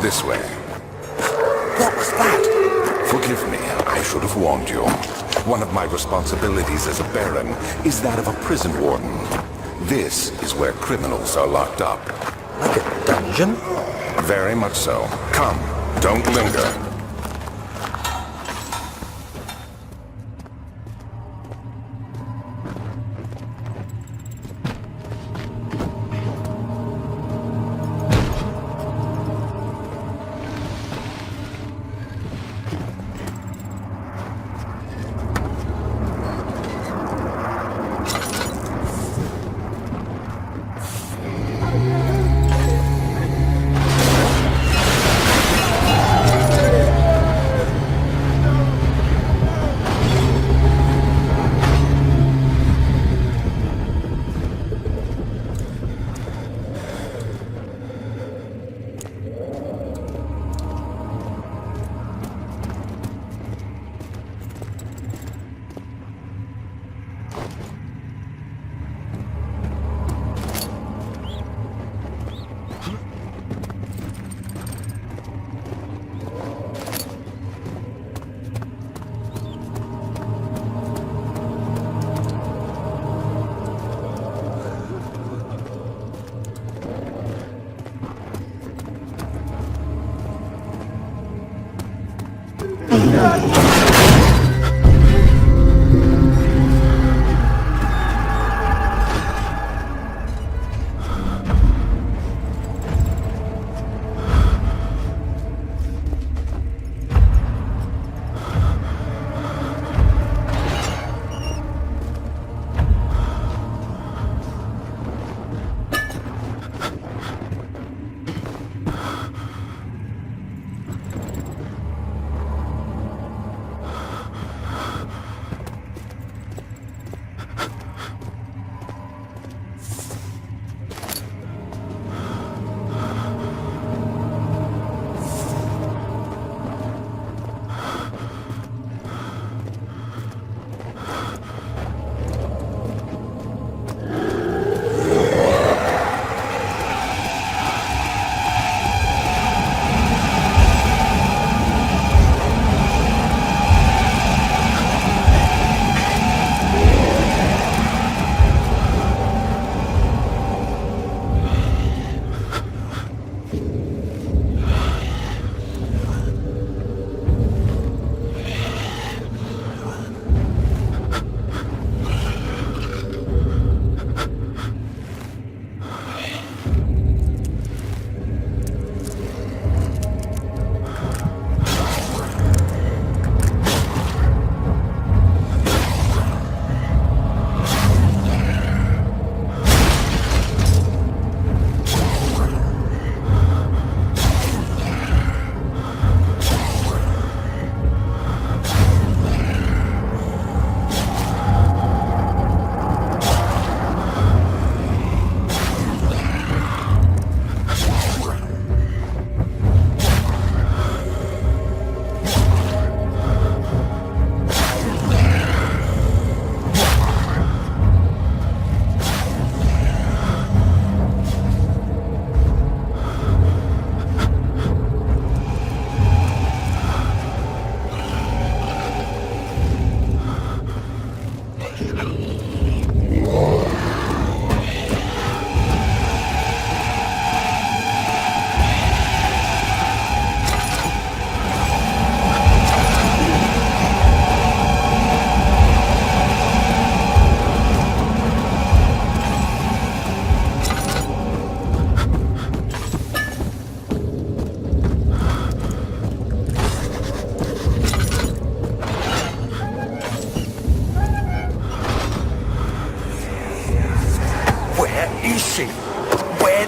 This way. What was that? Forgive me, I should have warned you. One of my responsibilities as a Baron is that of a prison warden. This is where criminals are locked up. Like a dungeon? Very much so. Come, don't linger.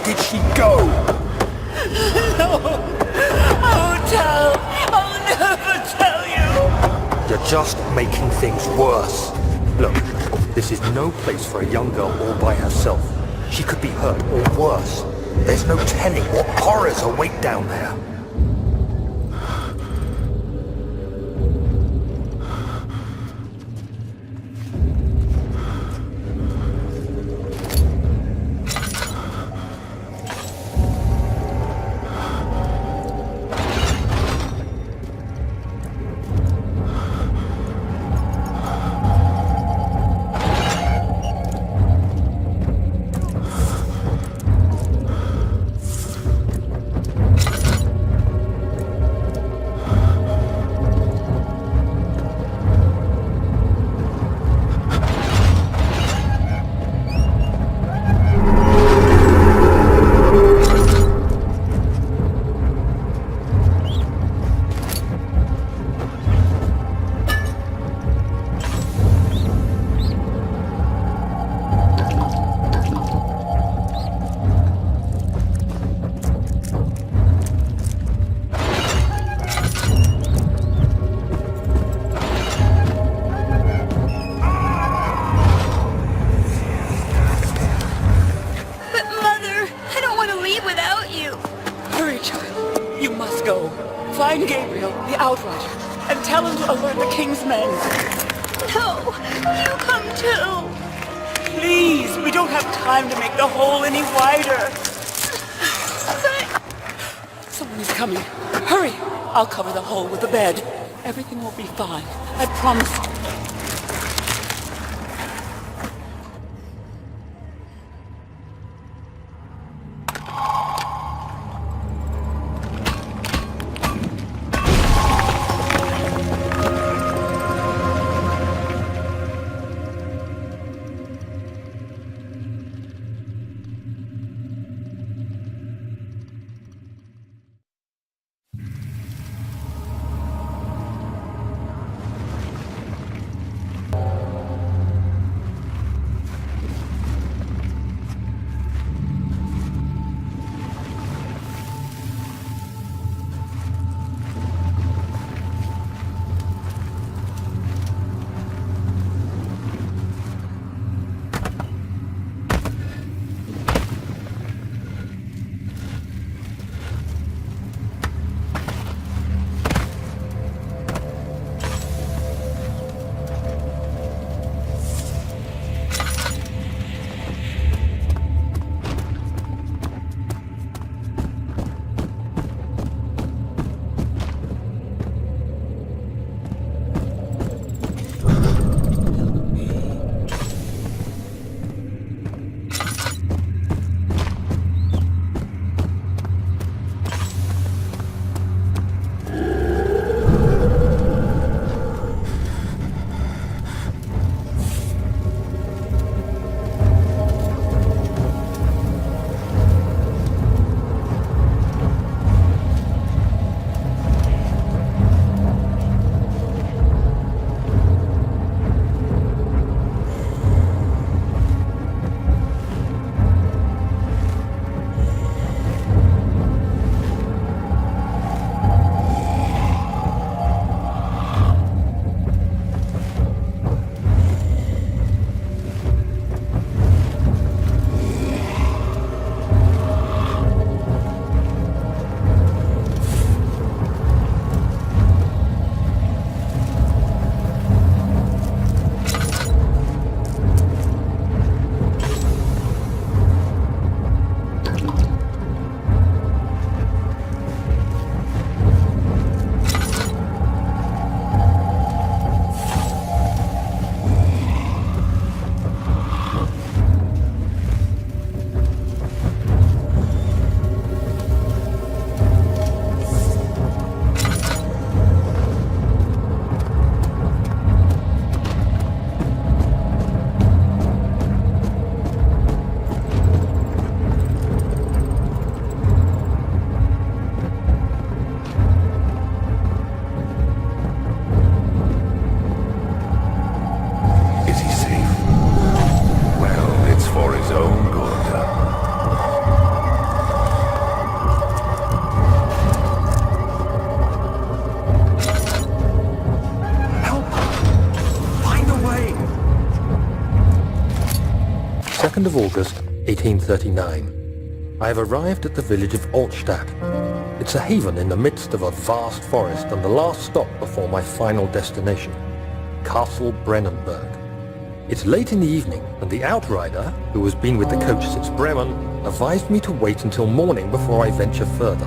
did she go? No! I won't tell! I'll never tell you! You're just making things worse. Look, this is no place for a young girl all by herself. She could be hurt or worse. There's no telling what horrors await down there. the King's men. No, you come too. Please, we don't have time to make the hole any wider. Someone is coming. Hurry! I'll cover the hole with the bed. Everything will be fine. I promise. Of August, 1839. I have arrived at the village of Altstadt. It's a haven in the midst of a vast forest and the last stop before my final destination, Castle Brennenburg. It's late in the evening and the outrider, who has been with the coach since Bremen, advised me to wait until morning before I venture further.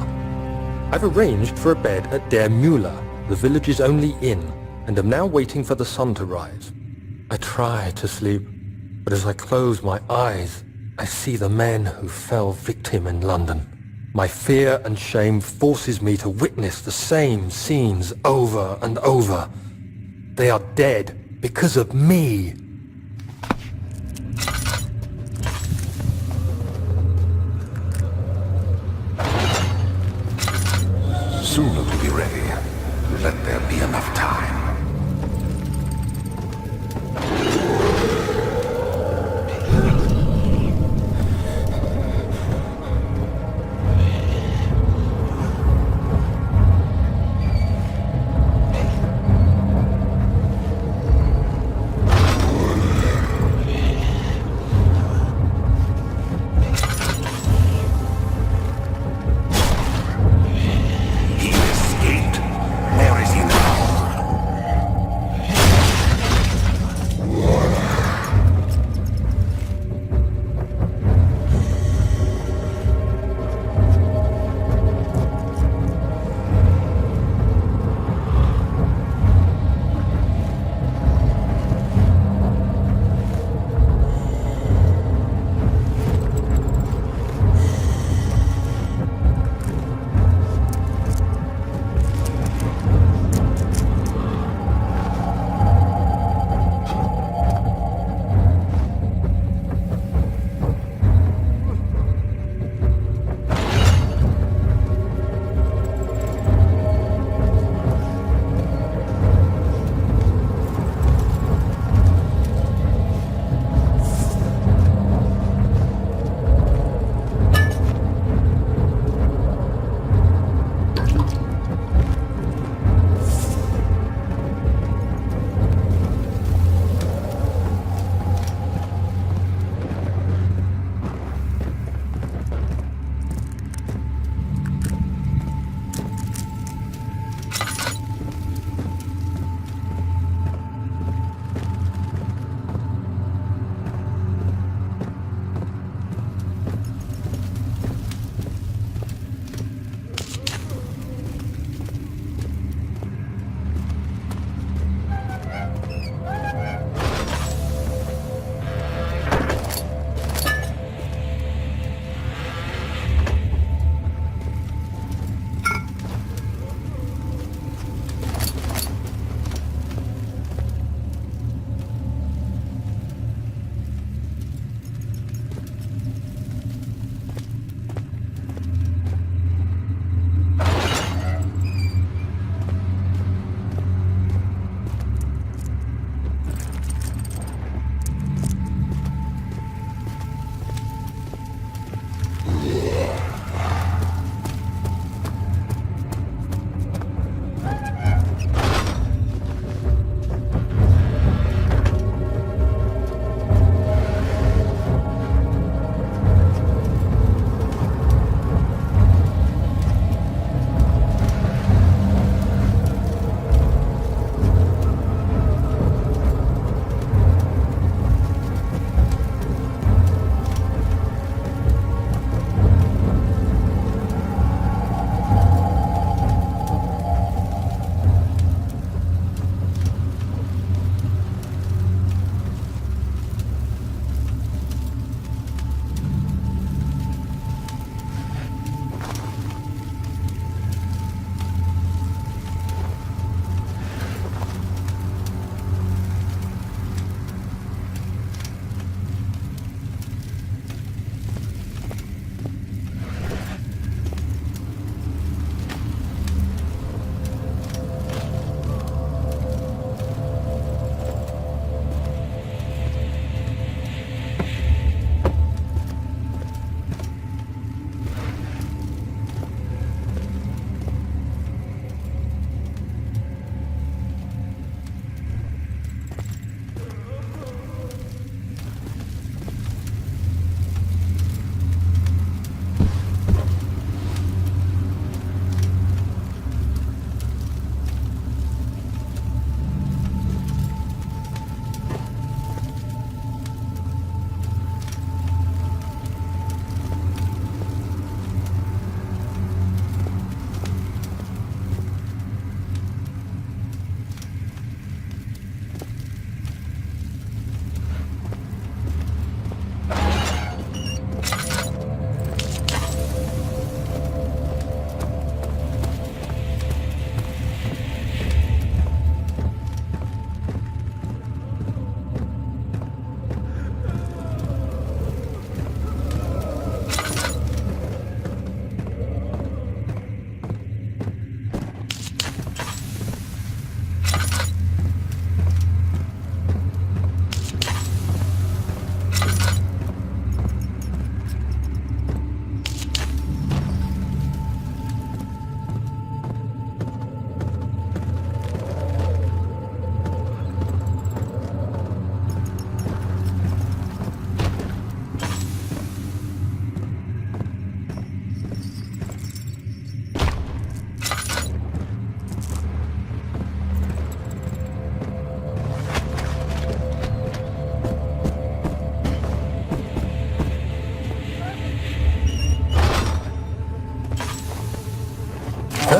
I've arranged for a bed at Der Müller, the village's only inn, and am now waiting for the sun to rise. I try to sleep, but as I close my eyes, I see the men who fell victim in London. My fear and shame forces me to witness the same scenes over and over. They are dead because of me. Soon it will be ready. Let there be enough time.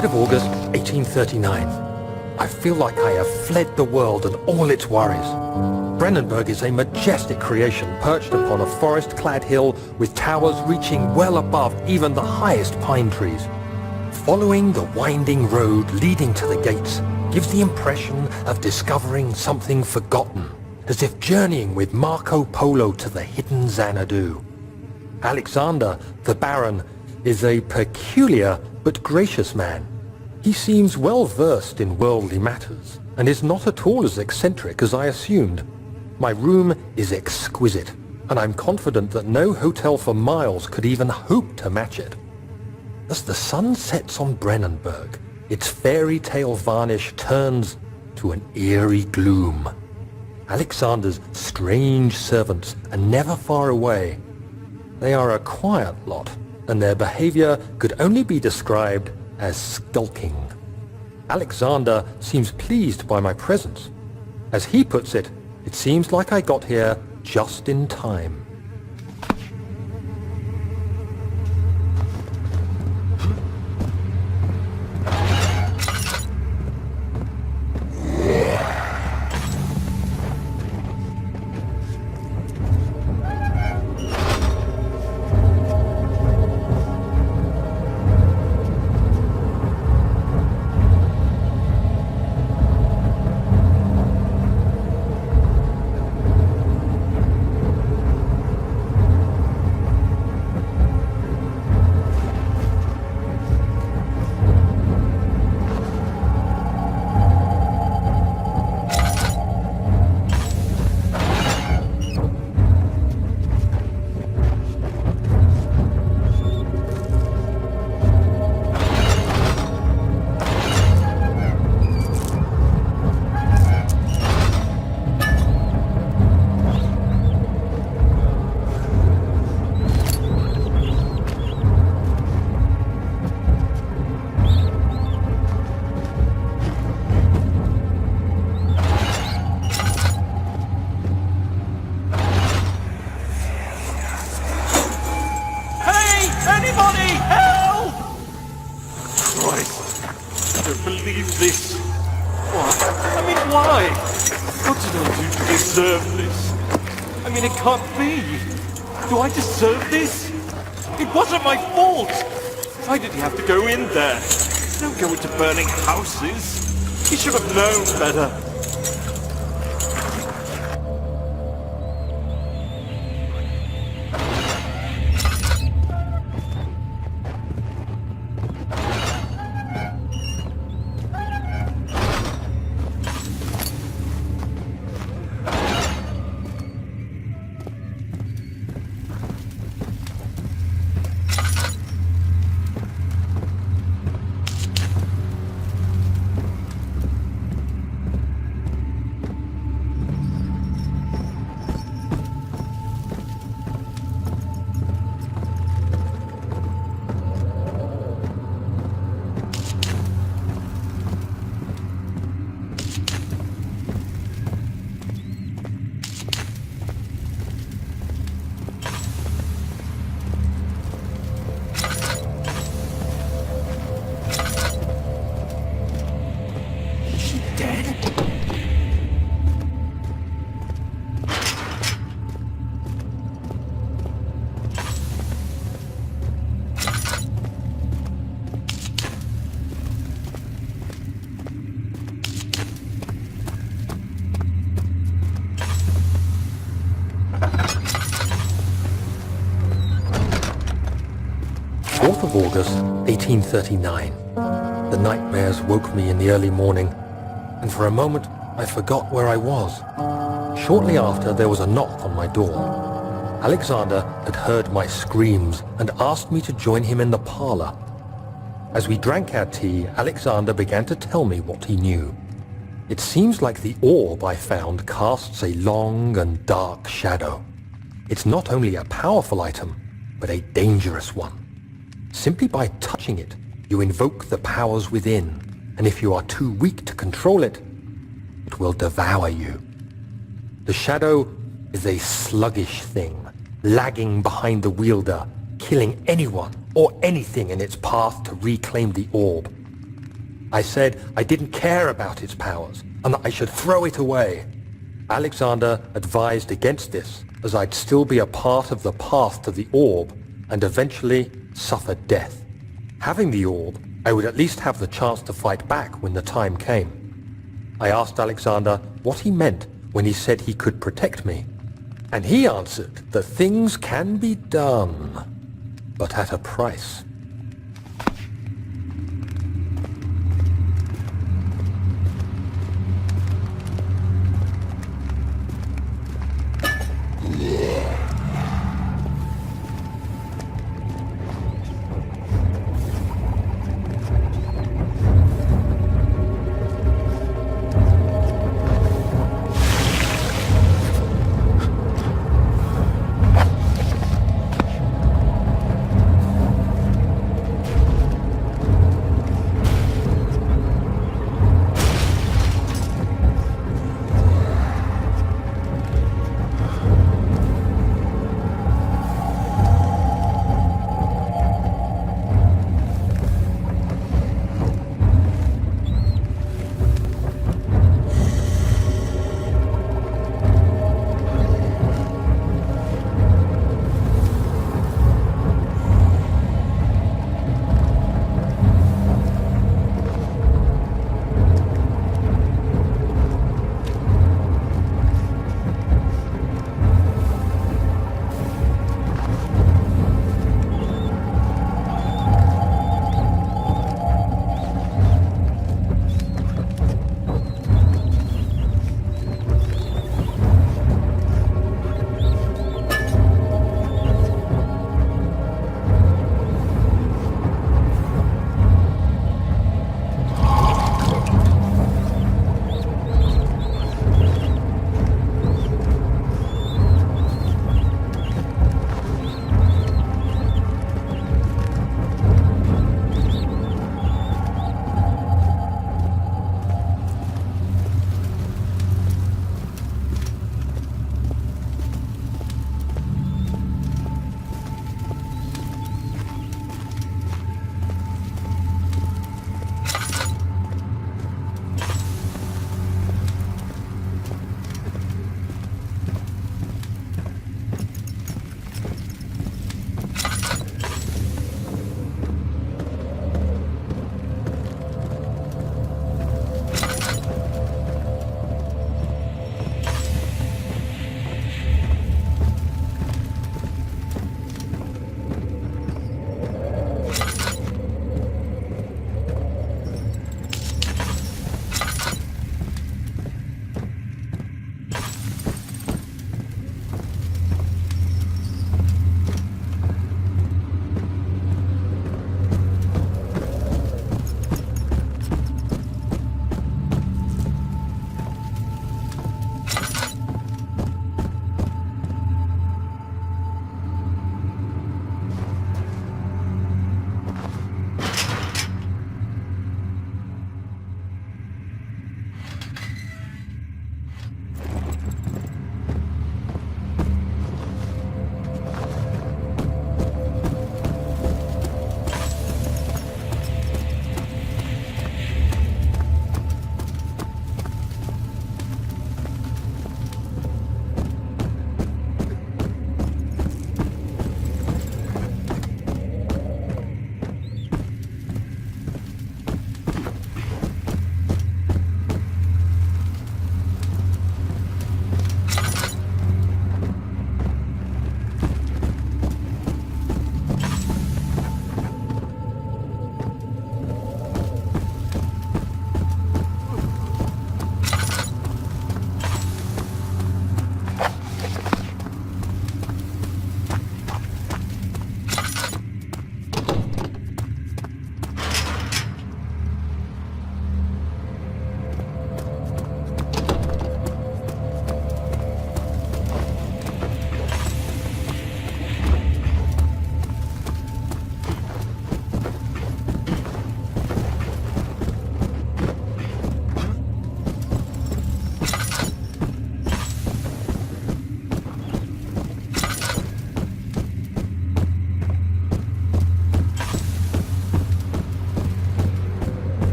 3rd of August, 1839. I feel like I have fled the world and all its worries. Brennenburg is a majestic creation perched upon a forest-clad hill with towers reaching well above even the highest pine trees. Following the winding road leading to the gates gives the impression of discovering something forgotten, as if journeying with Marco Polo to the hidden Xanadu. Alexander, the Baron, is a peculiar but gracious man. He seems well versed in worldly matters, and is not at all as eccentric as I assumed. My room is exquisite, and I'm confident that no hotel for miles could even hope to match it. As the sun sets on Brennenburg, its fairy tale varnish turns to an eerie gloom. Alexander's strange servants are never far away. They are a quiet lot, and their behavior could only be described as skulking. Alexander seems pleased by my presence. As he puts it, it seems like I got here just in time. It can't be. Do I deserve this? It wasn't my fault. Why did he have to go in there? Don't go into burning houses. He should have known better. Of August, 1839. The nightmares woke me in the early morning, and for a moment I forgot where I was. Shortly after, there was a knock on my door. Alexander had heard my screams and asked me to join him in the parlor. As we drank our tea, Alexander began to tell me what he knew. It seems like the orb I found casts a long and dark shadow. It's not only a powerful item, but a dangerous one. Simply by touching it, you invoke the powers within, and if you are too weak to control it, it will devour you. The shadow is a sluggish thing, lagging behind the wielder, killing anyone or anything in its path to reclaim the orb. I said I didn't care about its powers, and that I should throw it away. Alexander advised against this, as I'd still be a part of the path to the orb, and eventually suffer death. Having the orb, I would at least have the chance to fight back when the time came. I asked Alexander what he meant when he said he could protect me, and he answered that things can be done, but at a price.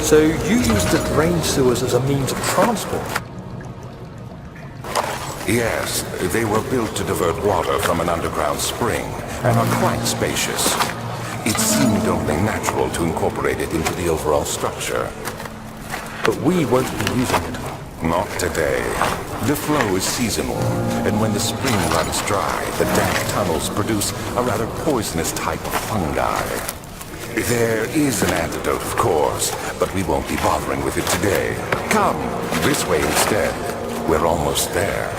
So you used the drain sewers as a means of transport? Yes, they were built to divert water from an underground spring and are quite spacious. It seemed only natural to incorporate it into the overall structure. But we won't be using it. Not today. The flow is seasonal, and when the spring runs dry, the damp tunnels produce a rather poisonous type of fungi. There is an antidote, of course, but we won't be bothering with it today. Come, this way instead. We're almost there.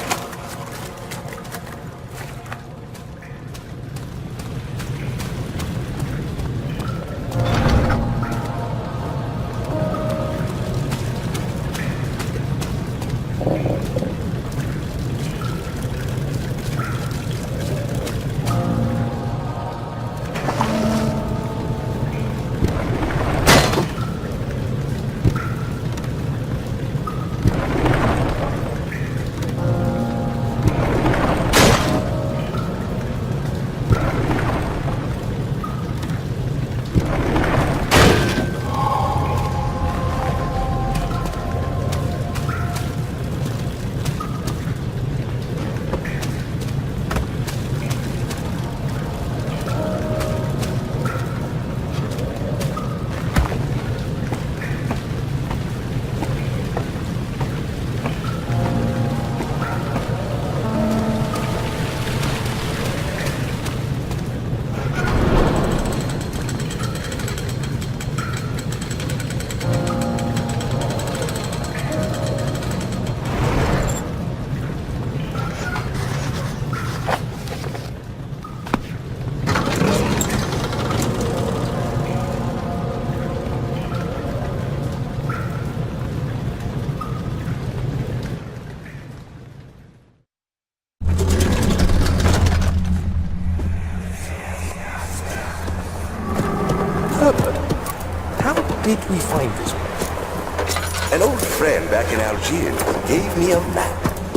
Did we find this place? An old friend back in Algiers gave me a map.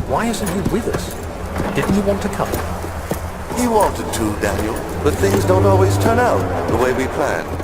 Why isn't he with us? Didn't he want to come? He wanted to, Daniel, but things don't always turn out the way we planned.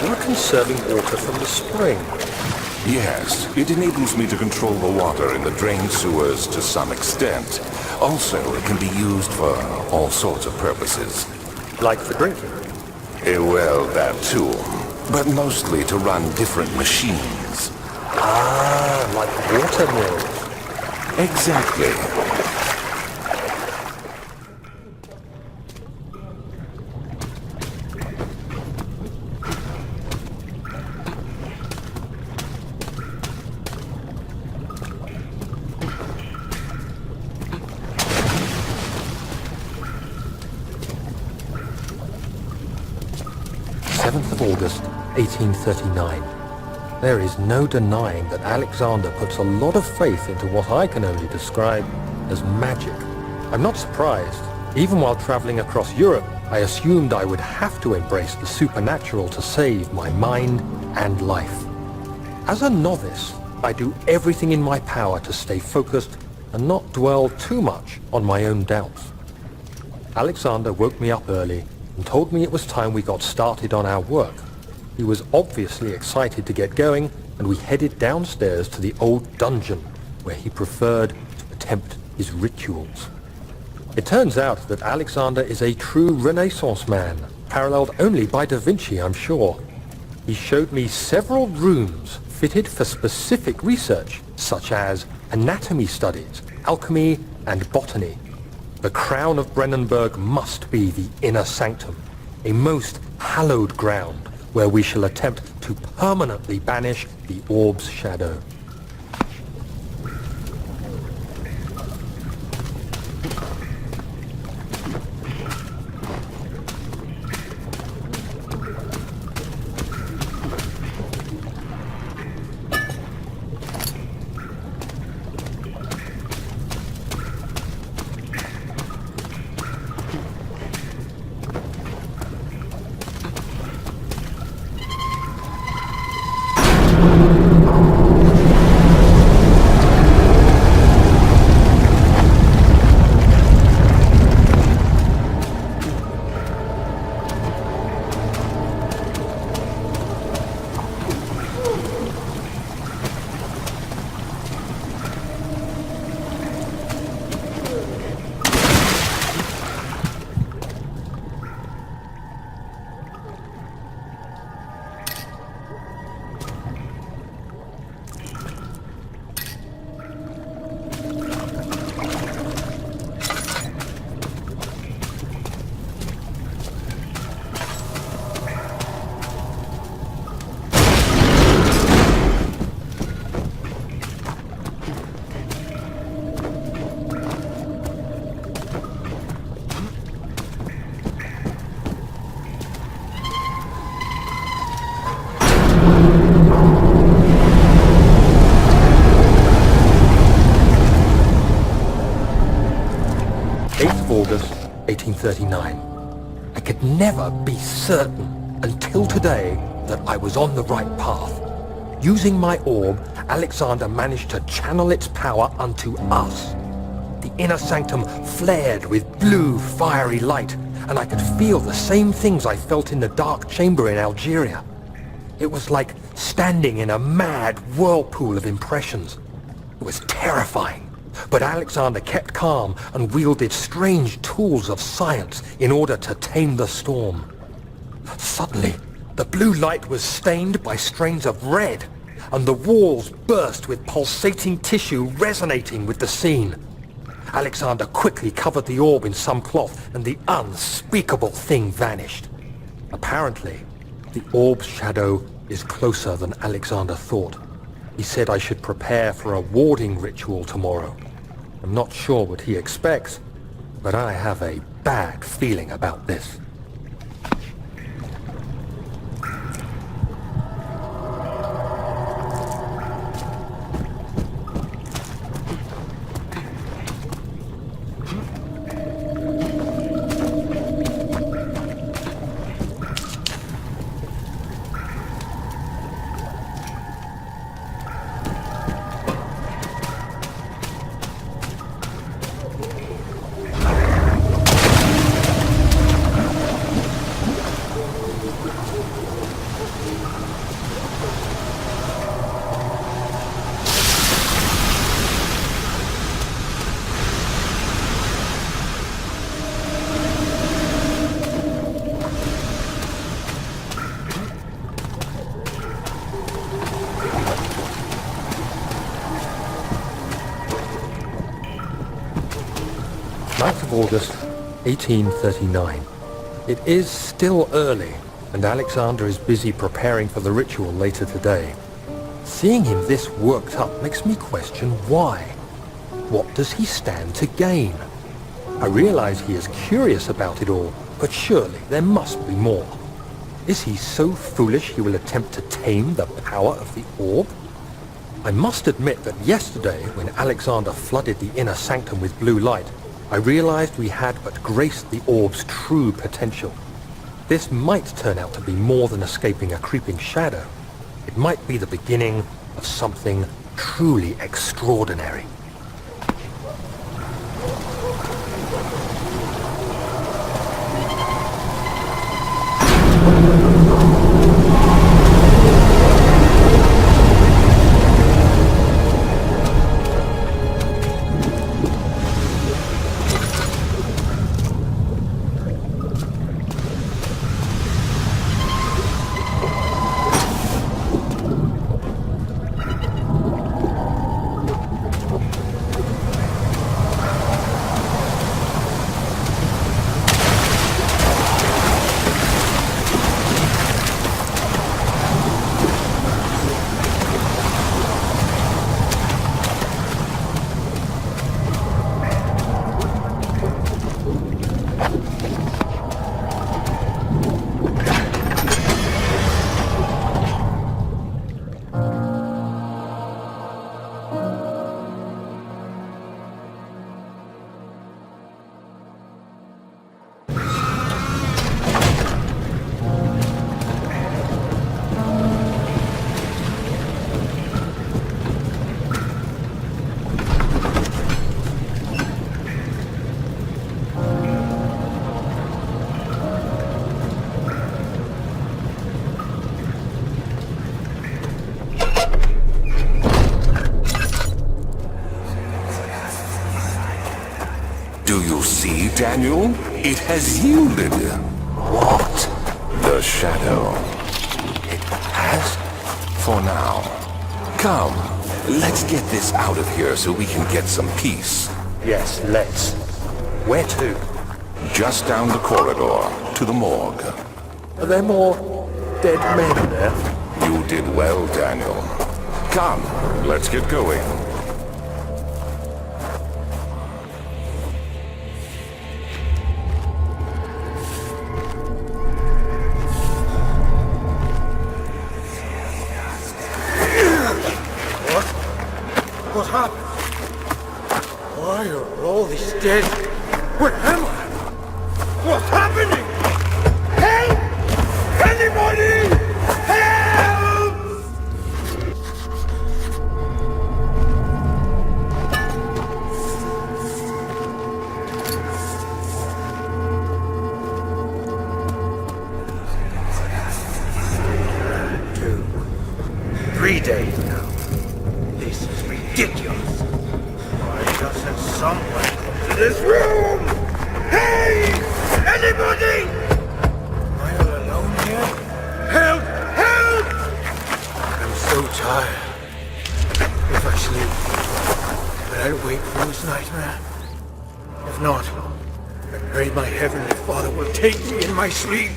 You're conserving water from the spring. Yes, it enables me to control the water in the drain sewers to some extent. Also, it can be used for all sorts of purposes. Like for drinking. Well, that too. But mostly to run different machines. Ah, like water mills. Exactly. 7th of August, 1839. There is no denying that Alexander puts a lot of faith into what I can only describe as magic. I'm not surprised. Even while traveling across Europe, I assumed I would have to embrace the supernatural to save my mind and life. As a novice, I do everything in my power to stay focused and not dwell too much on my own doubts. Alexander woke me up early and told me it was time we got started on our work. He was obviously excited to get going, and we headed downstairs to the old dungeon where he preferred to attempt his rituals. It turns out that Alexander is a true Renaissance man, paralleled only by Da Vinci, I'm sure. He showed me several rooms fitted for specific research, such as anatomy studies, alchemy, and botany. The crown of Brennenburg must be the inner sanctum, a most hallowed ground where we shall attempt to permanently banish the orb's shadow. August 1839. I could never be certain until today that I was on the right path. Using my orb, Alexander managed to channel its power unto us. The inner sanctum flared with blue, fiery light, and I could feel the same things I felt in the dark chamber in Algeria. It was like standing in a mad whirlpool of impressions. It was terrifying, but Alexander kept calm and wielded strange tools of science in order to tame the storm. Suddenly, the blue light was stained by strains of red, and the walls burst with pulsating tissue resonating with the scene. Alexander quickly covered the orb in some cloth, and the unspeakable thing vanished. Apparently, the orb's shadow is closer than Alexander thought. He said I should prepare for a warding ritual tomorrow. I'm not sure what he expects, but I have a bad feeling about this. August 1839. It is still early, and Alexander is busy preparing for the ritual later today. Seeing him this worked up makes me question why. What does he stand to gain? I realize he is curious about it all, but surely there must be more. Is he so foolish he will attempt to tame the power of the orb? I must admit that yesterday, when Alexander flooded the inner sanctum with blue light, I realized we had but graced the orb's true potential. This might turn out to be more than escaping a creeping shadow. It might be the beginning of something truly extraordinary. Do you see, Daniel? It has yielded. What? The shadow. It has? For now. Come, let's get this out of here so we can get some peace. Yes, let's. Where to? Just down the corridor, to the morgue. Are there more dead men there? You did well, Daniel. Come, let's get going. What happened? Why are all these dead? Where am I? What's happening? Help! Anybody! Help! 3 days now. This is ridiculous. Why doesn't someone come to this room? Hey! Anybody? Am I all alone here? Help! Help! I'm so tired. If I sleep, will I wake from this nightmare? If not, I pray my Heavenly Father will take me in my sleep.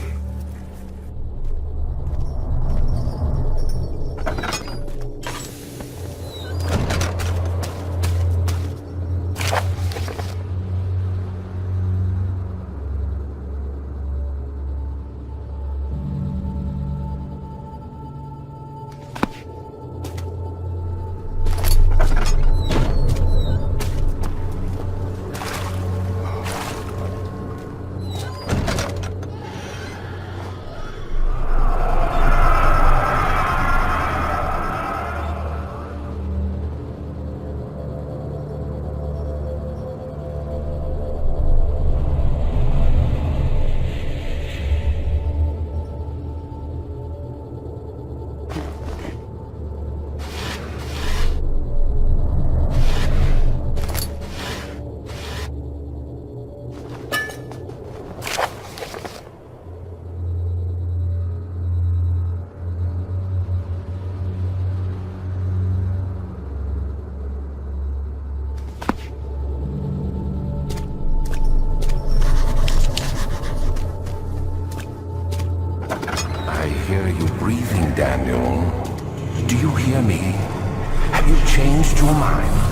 Breathing, Daniel. Do you hear me? Have you changed your mind?